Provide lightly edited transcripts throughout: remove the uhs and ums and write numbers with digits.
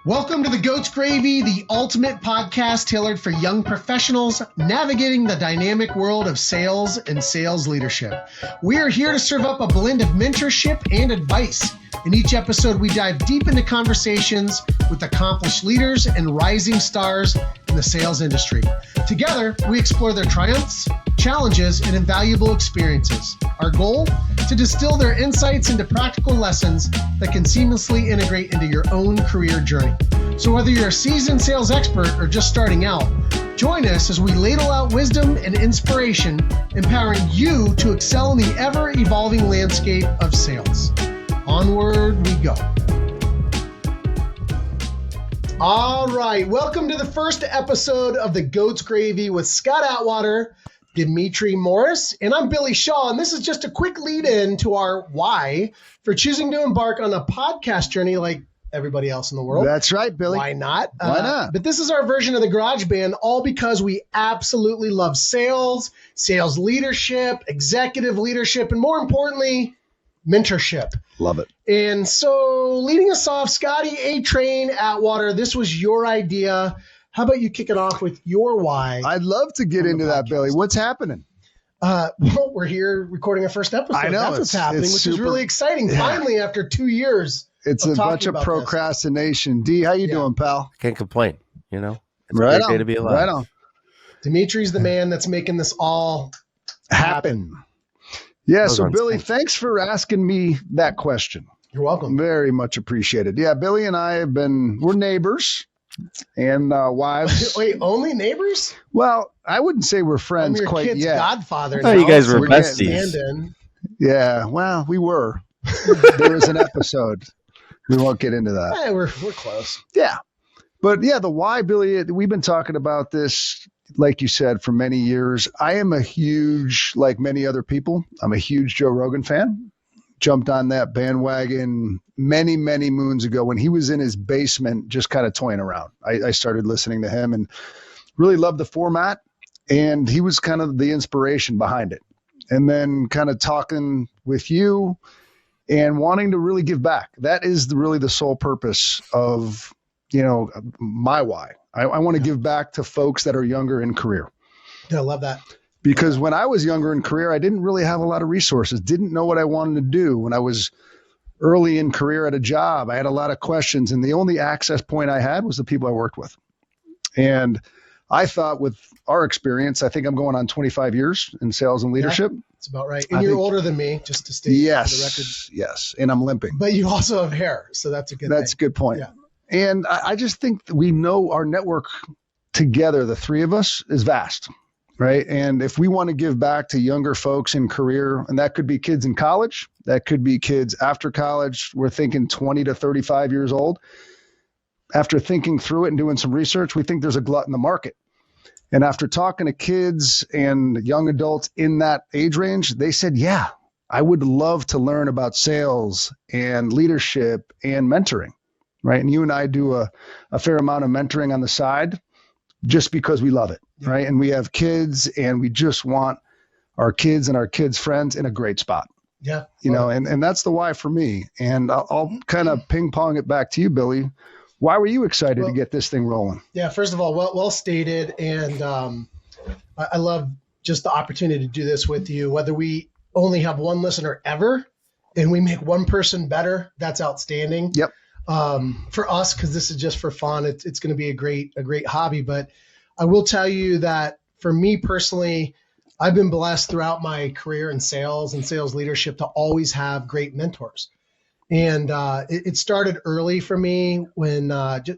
Welcome to the Goat's Gravy, the ultimate podcast tailored for young professionals navigating the dynamic world of sales and sales leadership. We are here to serve up a blend of mentorship and advice. In each episode, we dive deep into conversations with accomplished leaders and rising stars in the sales industry. Together, we explore their triumphs, challenges, and invaluable experiences. Our goal? To distill their insights into practical lessons that can seamlessly integrate into your own career journey. So whether you're a seasoned sales expert or just starting out, join us as we ladle out wisdom and inspiration, empowering you to excel in the ever-evolving landscape of sales. Onward we go. All right, welcome to the first episode of the Goat's Gravy with Scott Atwater, Demetri Morris, and I'm Billy Shaw, and this is just a quick lead-in to our why for choosing to embark on a podcast journey like everybody else in the world. That's right, Billy. Why not? Why not? But this is our version of the Garage Band, all because we absolutely love sales, sales leadership, executive leadership, and more importantly, mentorship. Love it. And so leading us off, Scotty A-Train Atwater, this was your idea. How about you kick it off with your why? I'd love to get into that, Billy. What's happening? Well, we're here recording our first episode. I know. That's what's happening, which is really exciting. Yeah. Finally, after 2 years. It's a bunch of procrastination. D, how you doing, pal? Can't complain, you know? It's Right a great on. day to be alive. Right on. Dimitri's the man that's making this all happen. Yeah, so Billy, thanks for asking me that question. You're welcome. Very much appreciated. Yeah, Billy and I we're neighbors and wives. Wait, only neighbors? Well, I wouldn't say we're friends I'm your quite kid's yet. godfather. I thought you guys were We're besties. Yeah, well, we were. There was an episode. We won't get into that. Hey, we're close. Yeah. But yeah, the why, Billy, we've been talking about this, like you said, for many years. I am a huge, like many other people, I'm a huge Joe Rogan fan. Jumped on that bandwagon many, many moons ago when he was in his basement just kind of toying around. I started listening to him and really loved the format. And he was kind of the inspiration behind it. And then kind of talking with you and wanting to really give back. That is really the sole purpose of, my why. I want to give back to folks that are younger in career. Yeah, I love that. Because when I was younger in career, I didn't really have a lot of resources, didn't know what I wanted to do. When I was early in career at a job, I had a lot of questions, and the only access point I had was the people I worked with. And I thought with our experience, I think I'm going on 25 years in sales and leadership. Yeah, that's about right. And you're older than me, just to state for the record. Yes. And I'm limping. But you also have hair, so that's a good thing. That's a good point. Yeah. And I just think that we know our network together, the three of us, is vast, right? And if we want to give back to younger folks in career, and that could be kids in college, that could be kids after college, we're thinking 20 to 35 years old. After thinking through it and doing some research, we think there's a glut in the market. And after talking to kids and young adults in that age range, they said, yeah, I would love to learn about sales and leadership and mentoring, right? And you and I do a fair amount of mentoring on the side just because we love it, right? And we have kids and we just want our kids and our kids' friends in a great spot. Yeah. And that's the why for me. And I'll kind of ping pong it back to you, Billy. Why were you excited to get this thing rolling? Yeah, first of all, well stated. And I love just the opportunity to do this with you, whether we only have one listener ever and we make one person better, that's outstanding. Yep. For us, because this is just for fun, it's going to be a great hobby. But I will tell you that for me personally, I've been blessed throughout my career in sales and sales leadership to always have great mentors. And it started early for me when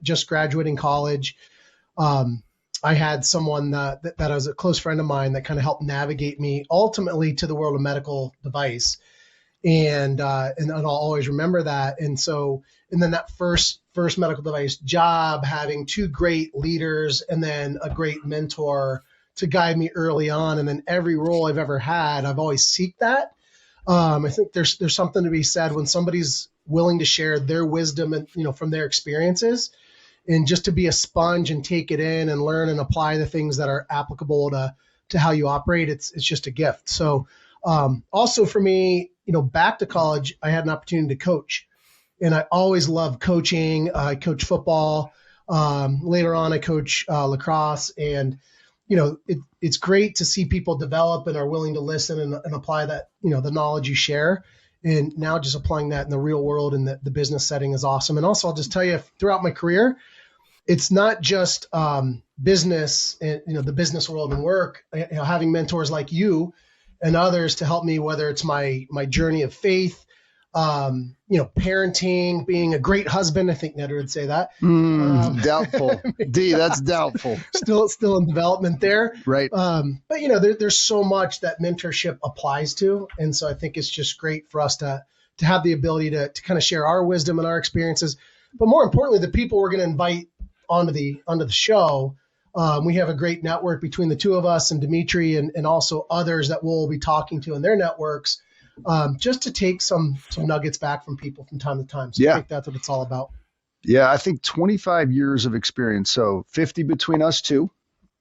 just graduating college. I had someone that was a close friend of mine that kind of helped navigate me ultimately to the world of medical device. And I'll always remember that. And then that first medical device job, having two great leaders and then a great mentor to guide me early on. And then every role I've ever had, I've always seeked that. I think there's something to be said when somebody's willing to share their wisdom and, from their experiences, and just to be a sponge and take it in and learn and apply the things that are applicable to how you operate. It's just a gift. So also for me, back to college, I had an opportunity to coach. And I always loved coaching. I coach football. Later on, I coach lacrosse. And, it's great to see people develop and are willing to listen and apply that, the knowledge you share. And now just applying that in the real world and the business setting is awesome. And also, I'll just tell you, throughout my career, it's not just business and, the business world and work, having mentors like you and others to help me, whether it's my journey of faith, parenting, being a great husband. I think Ned would say that. Doubtful. D, that's doubtful. Still in development there. Right. But there's so much that mentorship applies to. And so I think it's just great for us to have the ability to kind of share our wisdom and our experiences. But more importantly, the people we're going to invite onto the show. We have a great network between the two of us and Demetri and also others that we'll be talking to in their networks, just to take some nuggets back from people from time to time. So I think that's what it's all about. Yeah, I think 25 years of experience. So 50 between us two.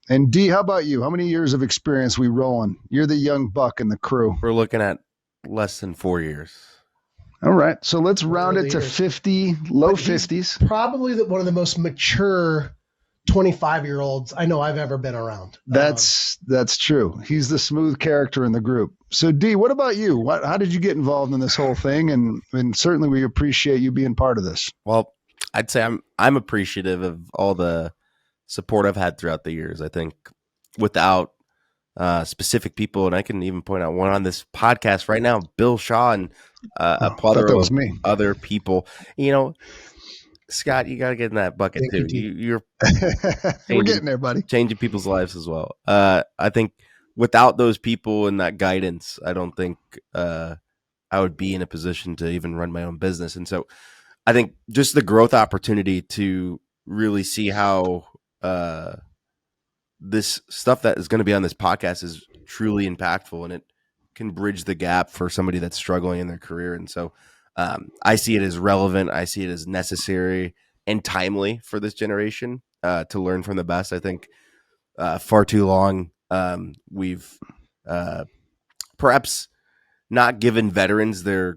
And D, how about you? How many years of experience we rolling? You're the young buck in the crew. We're looking at less than 4 years. All right. So let's round it to 50, low 50s. Probably one of the most mature 25-year-olds I know I've ever been around. That's true. He's the smooth character in the group. So D, what about you? How did you get involved in this whole thing? And certainly we appreciate you being part of this. Well, I'd say I'm appreciative of all the support I've had throughout the years. I think without specific people, and I can even point out one on this podcast right now, Bill Shaw and a plethora of other people. Scott, you got to get in that bucket too. You're we're getting there, buddy. Changing people's lives as well. I think without those people and that guidance, I don't think I would be in a position to even run my own business. And so I think just the growth opportunity to really see how this stuff that is going to be on this podcast is truly impactful, and it can bridge the gap for somebody that's struggling in their career. And so I see it as relevant. I see it as necessary and timely for this generation to learn from the best. I think far too long we've perhaps not given veterans their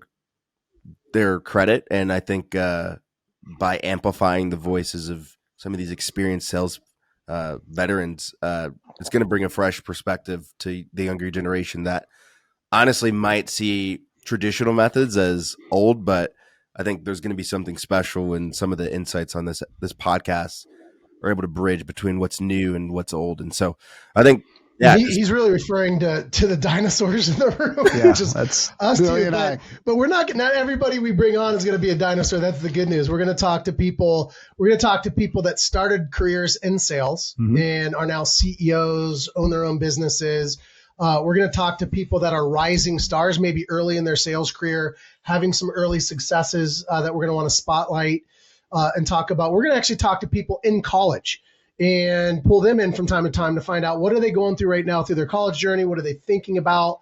credit. And I think by amplifying the voices of some of these experienced sales veterans, it's going to bring a fresh perspective to the younger generation that honestly might see traditional methods as old, but I think there's going to be something special when some of the insights on this podcast are able to bridge between what's new and what's old. And so I think, he's really referring to the dinosaurs in the room. Yeah, just that's us two. But we're not everybody we bring on is going to be a dinosaur. That's the good news. We're going to talk to people. We're going to talk to people that started careers in sales and are now CEOs, own their own businesses. We're going to talk to people that are rising stars, maybe early in their sales career, having some early successes that we're going to want to spotlight and talk about. We're going to actually talk to people in college and pull them in from time to time to find out what are they going through right now through their college journey. What are they thinking about?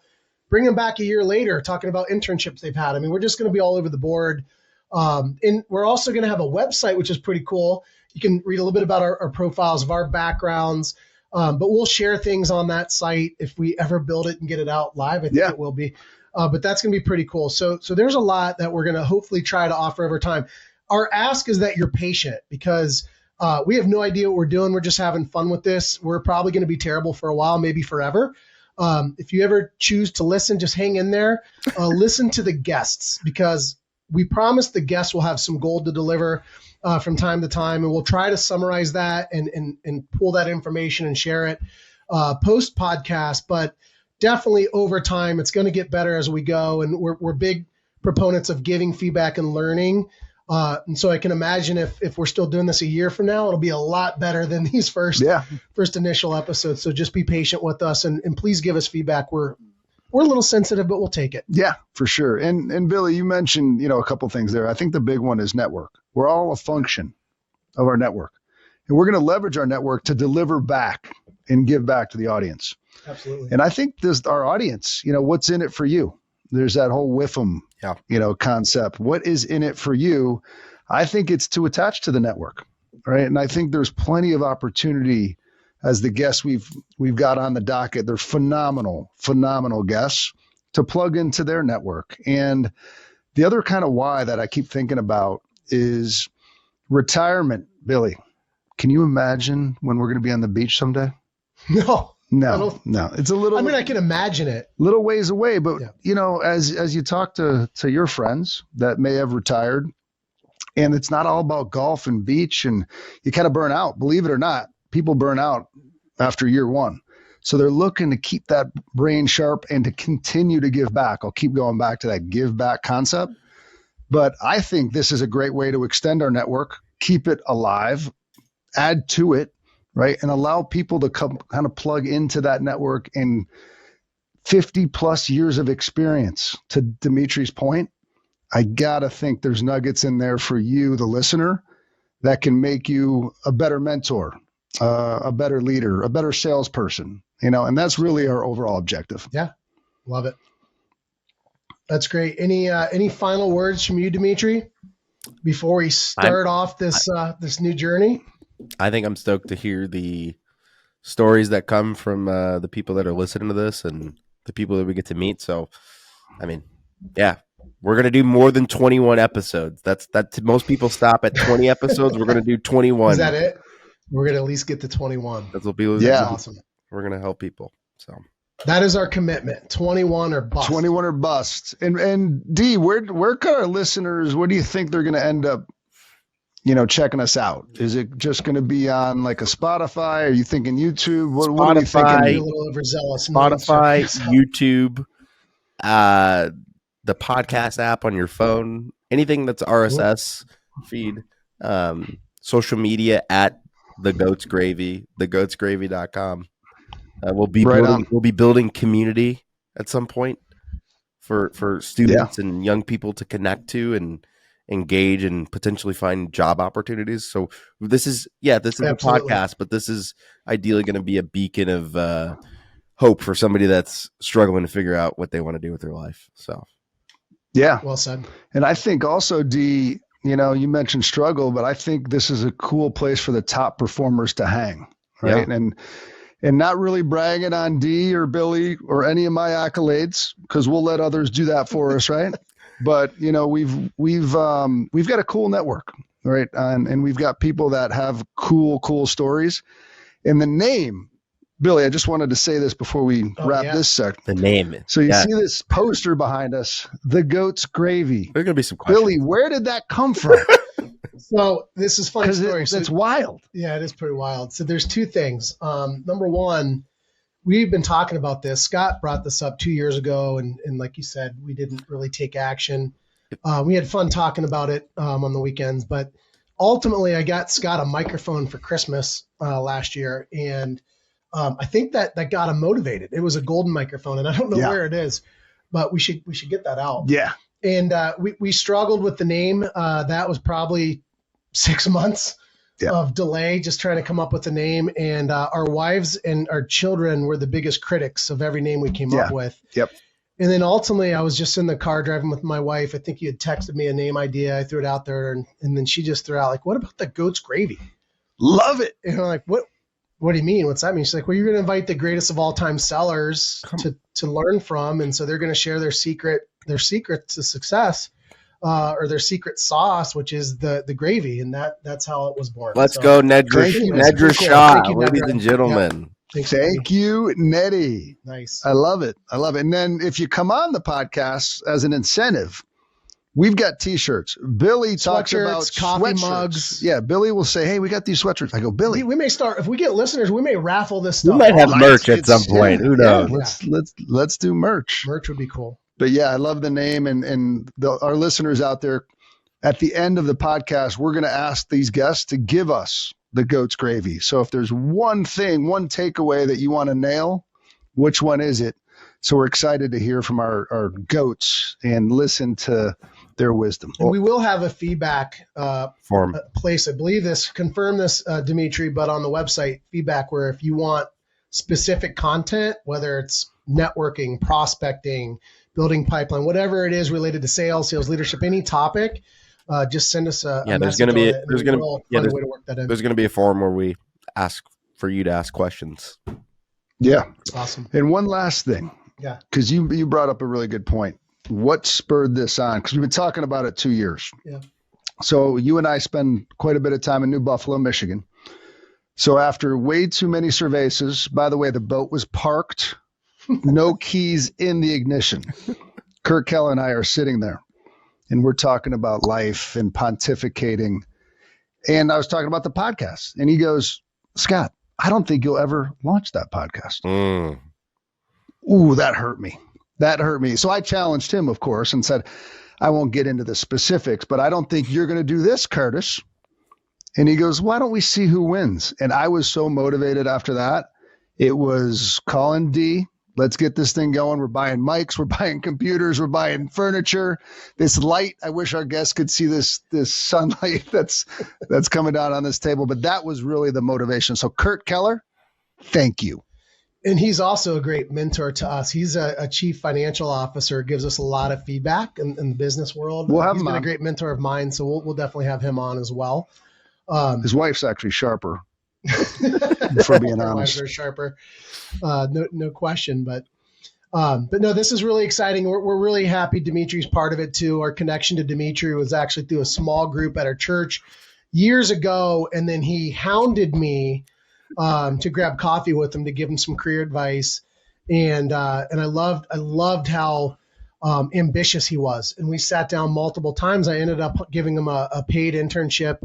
Bring them back a year later, talking about internships they've had. I mean, we're just going to be all over the board. And we're also going to have a website, which is pretty cool. You can read a little bit about our profiles of our backgrounds. But we'll share things on that site if we ever build it and get it out live. I think it will be. But that's going to be pretty cool. So there's a lot that we're going to hopefully try to offer over time. Our ask is that you're patient because we have no idea what we're doing. We're just having fun with this. We're probably going to be terrible for a while, maybe forever. If you ever choose to listen, just hang in there. Listen to the guests because we promise the guests will have some gold to deliver from time to time, and we'll try to summarize that and pull that information and share it post podcast. But definitely over time, it's going to get better as we go, and we're big proponents of giving feedback and learning. And so I can imagine if we're still doing this a year from now, it'll be a lot better than these first initial episodes. So just be patient with us and please give us feedback. We're a little sensitive, but we'll take it. Yeah, for sure. And Billy, you mentioned, a couple things there. I think the big one is network. We're all a function of our network, and we're going to leverage our network to deliver back and give back to the audience. Absolutely. And I think our audience, what's in it for you? There's that whole WIFM, concept. What is in it for you? I think it's to attach to the network, right? And I think there's plenty of opportunity as the guests we've got on the docket. They're phenomenal guests to plug into their network. And The other kind of why that I keep thinking about is retirement. Billy, can you imagine when we're going to be on the beach someday? No. No. It's a little. I mean, I can imagine it. Little ways away, but yeah. As you talk to your friends that may have retired, and it's not all about golf and beach, and you kind of burn out. Believe it or not, people burn out after year one. So they're looking to keep that brain sharp and to continue to give back. I'll keep going back to that give back concept. But I think this is a great way to extend our network, keep it alive, add to it, right? And allow people to come kind of plug into that network in 50 plus years of experience. To Demetri's point, I got to think there's nuggets in there for you, the listener, that can make you a better mentor, a better leader, a better salesperson, and that's really our overall objective. Yeah. Love it. That's great. Any final words from you, Demetri, before we start off this new journey? I think I'm stoked to hear the stories that come from the people that are listening to this and the people that we get to meet. So, I mean, yeah, we're going to do more than 21 episodes. That's most people stop at 20 episodes. We're going to do 21. Is that it? We're going to at least get to 21. That's awesome. We're going to help people. So that is our commitment. 21 or bust. 21 or bust. And D, where could our listeners, where do you think they're going to end up, checking us out? Is it just going to be on like a Spotify? Are you thinking YouTube? What are you thinking? A little overzealous. Spotify, YouTube, the podcast app on your phone, anything that's RSS feed, social media at The Goats Gravy, thegoatsgravy.com. We'll be building community at some point for students and young people to connect to and engage and potentially find job opportunities. So this is a podcast, but this is ideally going to be a beacon of hope for somebody that's struggling to figure out what they want to do with their life. So, yeah, well said. And I think also, D, you mentioned struggle, but I think this is a cool place for the top performers to hang, right? Yeah. And not really bragging on D or Billy or any of my accolades, because we'll let others do that for us, right? But we've got a cool network, right? And we've got people that have cool stories. And the name, Billy, I just wanted to say this before we wrap this section. The name. So you see this poster behind us, The Goat's Gravy. There's gonna be some questions. Billy, where did that come from? So this is funny story. It's wild. Yeah, it is pretty wild. So there's two things. Number one, we've been talking about this. Scott brought this up 2 years ago, and like you said, we didn't really take action. We had fun talking about it on the weekends, but ultimately I got Scott a microphone for Christmas last year, and I think that got him motivated. It was a golden microphone, and I don't know where it is, but we should get that out. Yeah. And we struggled with the name. That was probably 6 months of delay, just trying to come up with a name. And our wives and our children were the biggest critics of every name we came up with. Yep. And then ultimately, I was just in the car driving with my wife. I think you had texted me a name idea. I threw it out there, and then she just threw out like, "What about the Goat's Gravy?" Love it. And I'm like, "What? What do you mean? What's that mean?" She's like, "Well, you're going to invite the greatest of all time sellers to learn from, and so they're going to share their secret to success." Or their secret sauce, which is the gravy, and that's how it was born. Let's go, Nedra Shaw, ladies and gentlemen. Yep. Thank you, Nettie. Nice. I love it. And then if you come on the podcast as an incentive, we've got T-shirts. Billy talks about coffee sweatshirts. mugs. Yeah, Billy will say, "Hey, we got these sweatshirts." I go, "Billy, we may start if we get listeners. We may raffle this stuff. We might have merch at some point. Who knows? Let's do merch. Merch would be cool. But yeah, I love the name, and our listeners out there. At the end of the podcast, we're going to ask these guests to give us the Goat's Gravy. So if there's one takeaway that you want to nail, which one is it? So we're excited to hear from our goats and listen to their wisdom. And we will have a feedback form place. I believe confirm this, Demetri, but on the website, feedback where if you want specific content, whether it's networking, prospecting, building pipeline, whatever it is related to sales leadership, any topic, just send us a there's going to be a form where we ask for you to ask questions. Yeah. Awesome. And one last thing. Yeah. Because you brought up a really good point. what spurred this on, because we've been talking about it 2 years. Yeah. So you and I spend quite a bit of time in New Buffalo, Michigan. So after way too many cervezas, by the way, the boat was parked, no keys in the ignition. Kurt Keller and I are sitting there, and we're talking about life and pontificating. And I was talking about the podcast, and he goes, Scott, I don't think you'll ever launch that podcast. Ooh, that hurt me. That hurt me. So I challenged him, of course, and said, I won't get into the specifics, but I don't think you're going to do this, Curtis. And he goes, why don't we see who wins? And I was so motivated after that. It was calling D. Let's get this thing going. We're buying mics. We're buying computers. We're buying furniture. This light, I wish our guests could see this sunlight that's coming down on this table. But that was really the motivation. So Kurt Keller, thank you. And he's also a great mentor to us. He's a chief financial officer, gives us a lot of feedback in the business world. We'll have He's him been on. a great mentor of mine, so we'll definitely have him on as well. His wife's actually sharper, for being Our honest. wives are sharper, no question. But no, this is really exciting. We're really happy Demetri's part of it too. Our connection to Demetri was actually through a small group at our church years ago, and then he hounded me to grab coffee with him to give him some career advice, and I loved how ambitious he was. And we sat down multiple times. I ended up giving him a paid internship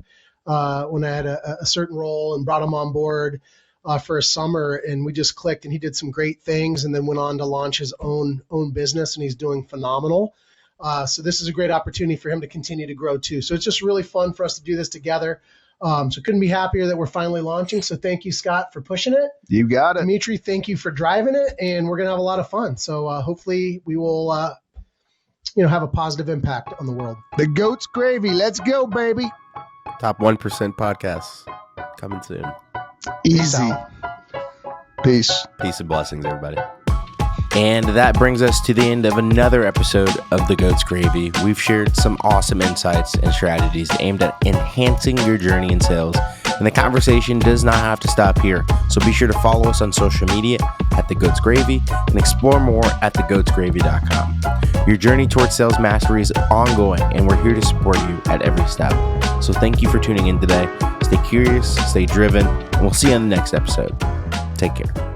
when I had a certain role, and brought him on board for a summer, and we just clicked, and he did some great things, and then went on to launch his own business, and he's doing phenomenal. So this is a great opportunity for him to continue to grow too. So it's just really fun for us to do this together. So couldn't be happier that we're finally launching. So thank you, Scott, for pushing it. You got it. Demetri, thank you for driving it, and we're going to have a lot of fun. So hopefully we will, have a positive impact on the world. The goat's gravy. Let's go, baby. Top 1% podcasts coming soon. Easy. Peace. Peace and blessings, everybody. And that brings us to the end of another episode of The Goat's Gravy. We've shared some awesome insights and strategies aimed at enhancing your journey in sales. And the conversation does not have to stop here. So be sure to follow us on social media at The Goat's Gravy and explore more at thegoatsgravy.com. Your journey towards sales mastery is ongoing, and we're here to support you at every step. So thank you for tuning in today. Stay curious, stay driven, and we'll see you on the next episode. Take care.